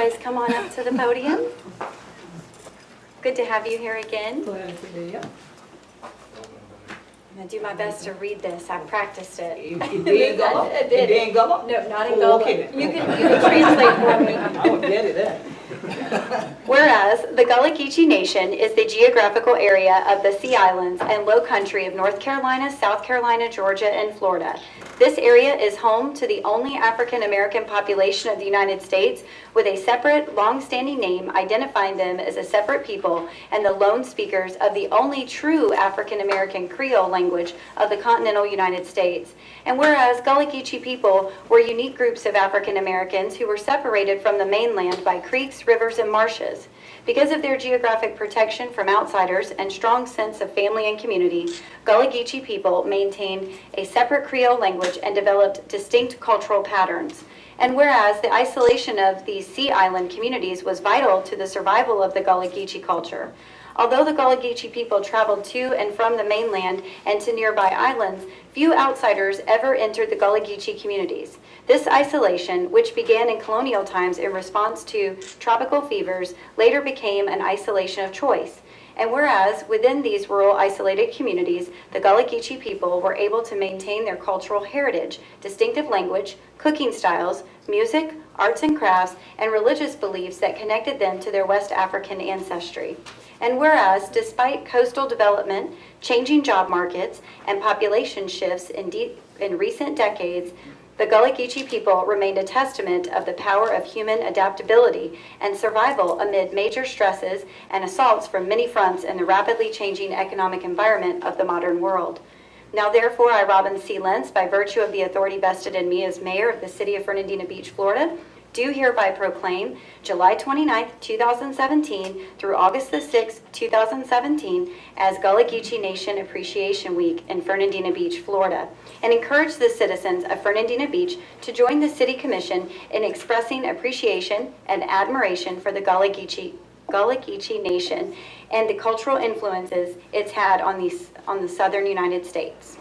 guys come on up to the podium. Good to have you here again. Glad to be here. I'm going to do my best to read this. I practiced it. You did Gullah? I did. You did Gullah? No, not in Oh, Gullah. okay. You can translate for me. I would get it then. Whereas the Gullah Geechee Nation is the geographical area of the Sea Islands and Low Country of North Carolina, South Carolina, Georgia, and Florida. This area is home to the only African American population of the United States with a separate, long-standing name identifying them as a separate people and the lone speakers of the only true African American Creole language of the continental United States. And whereas Gullah Geechee people were unique groups of African Americans who were separated from the mainland by creeks, rivers, and marshes. Because of their geographic protection from outsiders and strong sense of family and community, Gullah Geechee people maintained a separate Creole language and developed distinct cultural patterns. And whereas the isolation of these Sea Island communities was vital to the survival of the Gullah Geechee culture, although the Gullah Geechee people traveled to and from the mainland and to nearby islands, few outsiders ever entered the Gullah Geechee communities. This isolation, which began in colonial times in response to tropical fevers, later became an isolation of choice. And whereas within these rural isolated communities, the Gullah Geechee people were able to maintain their cultural heritage, distinctive language, cooking styles, music, arts and crafts, and religious beliefs that connected them to their West African ancestry. And whereas, despite coastal development, changing job markets, and population shifts in recent decades, the Gullah Geechee people remained a testament of the power of human adaptability and survival amid major stresses and assaults from many fronts in the rapidly changing economic environment of the modern world. Now therefore, I, Robin C. Lentz, by virtue of the authority vested in me as mayor of the city of Fernandina Beach, Florida, do hereby proclaim July 29th, 2017 through August the 6th, 2017 as Gullah Geechee Nation Appreciation Week in Fernandina Beach, Florida, and encourage the citizens of Fernandina Beach to join the City Commission in expressing appreciation and admiration for the Gullah Geechee Nation and the cultural influences it's had on the southern United States.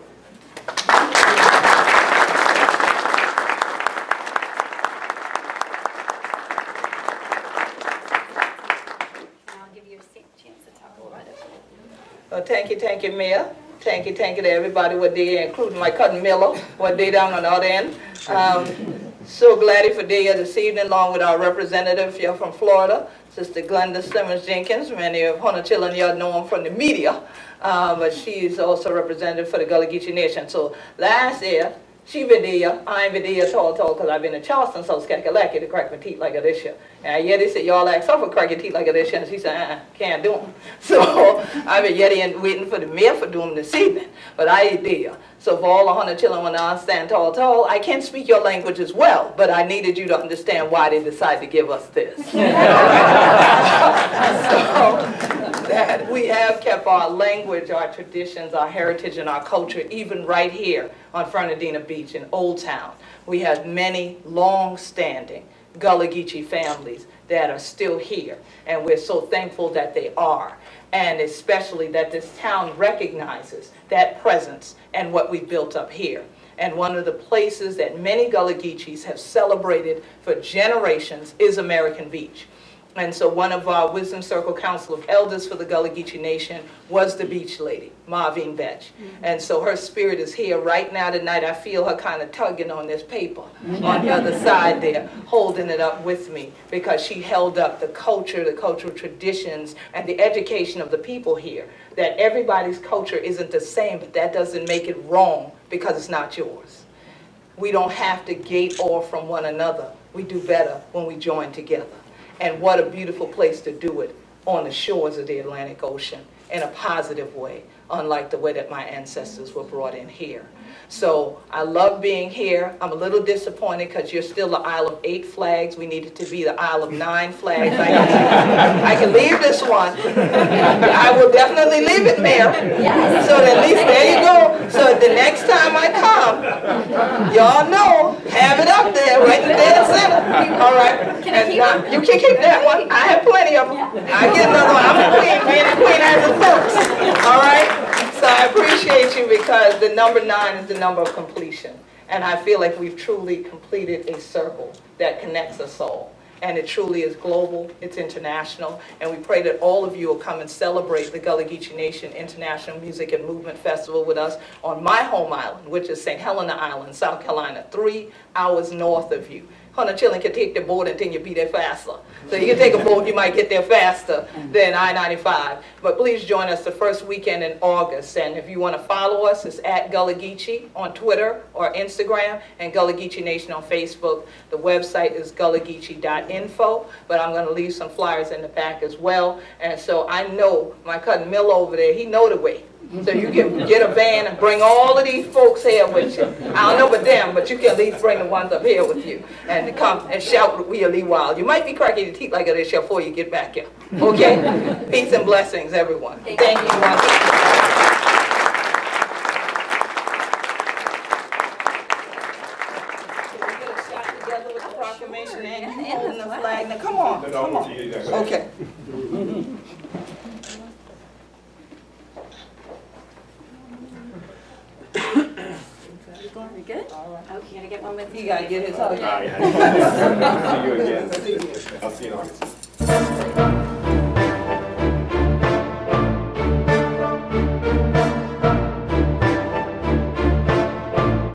Well, thank you, Mayor. Thank you to everybody what they, including my cousin Miller, what they down on the other end. So glad for there this evening, along with our representative here from Florida, Sister Glenda Simmons Jenkins. Many of her children y'all know them from the media, but she's also representative for the Gullah Geechee Nation. So last year, she been there, I ain't been there tall, because I've been in Charleston, so Skakalaki to crack my teeth like this year. And yeah, they said, y'all ask her for crack your teeth like this year, and she said, can't do them. So I've been yet and waiting for the mayor for doing them this evening, but I ain't there. So for all the 100 children, when I stand tall, I can't speak your language as well, but I needed you to understand why they decided to give us this. So that we have kept our language, our traditions, our heritage, and our culture, even right here on Fernandina Beach in Old Town. We have many long-standing Gullah Geechee families that are still here, and we're so thankful that they are, and especially that this town recognizes that presence and what we built up here. And one of the places that many Gullah Geechees have celebrated for generations is American Beach. And so one of our Wisdom Circle Council of Elders for the Gullah Geechee Nation was the beach lady, Marvine Betch. And so her spirit is here right now tonight. I feel her kind of tugging on this paper on the other side there, holding it up with me, because she held up the culture, the cultural traditions, and the education of the people here. That everybody's culture isn't the same, but that doesn't make it wrong because it's not yours. We don't have to gate off from one another. We do better when we join together. And what a beautiful place to do it, on the shores of the Atlantic Ocean in a positive way, unlike the way that my ancestors were brought in here. So I love being here. I'm a little disappointed because you're still the Isle of 8 flags. We need it to be the Isle of 9 flags. I can leave this one. I will definitely leave it, Mayor. Yes. So at least there you go. So the next time I come, y'all know, have it up there, right in the dead center. All right. Can I keep one? You can keep that one. I have plenty of them. I get another one. I'm a queen, being a queen as a first. All right. So I appreciate you because the number 9 is the number of completion. And I feel like we've truly completed a circle that connects us all. and it truly is global, it's international, and we pray that all of you will come and celebrate the Gullah Geechee Nation International Music and Movement Festival with us on my home island, which is St. Helena Island, South Carolina, 3 hours north of you. Hunter children can take the boat until you be there faster. So you can take a boat, you might get there faster than I-95. But please join us the first weekend in August. And if you want to follow us, it's at Gullah Geechee on Twitter or Instagram, and Gullah Geechee Nation on Facebook. The website is gullahgeechee.info, but I'm going to leave some flyers in the back as well. And so I know my cousin Mill over there, he know the way. So you can get a van and bring all of these folks here with you. I don't know about them, but you can at least bring the ones up here with you and come and shout with we a little while. You might be cracking your teeth like this before you get back here. Okay? Peace and blessings, everyone. Thank you. Together with the proclamation and holding the flag. Now come on, come on. Okay. We good? Oh, you gotta get one with me. You gotta get his hug. See you again. I'll see you in August.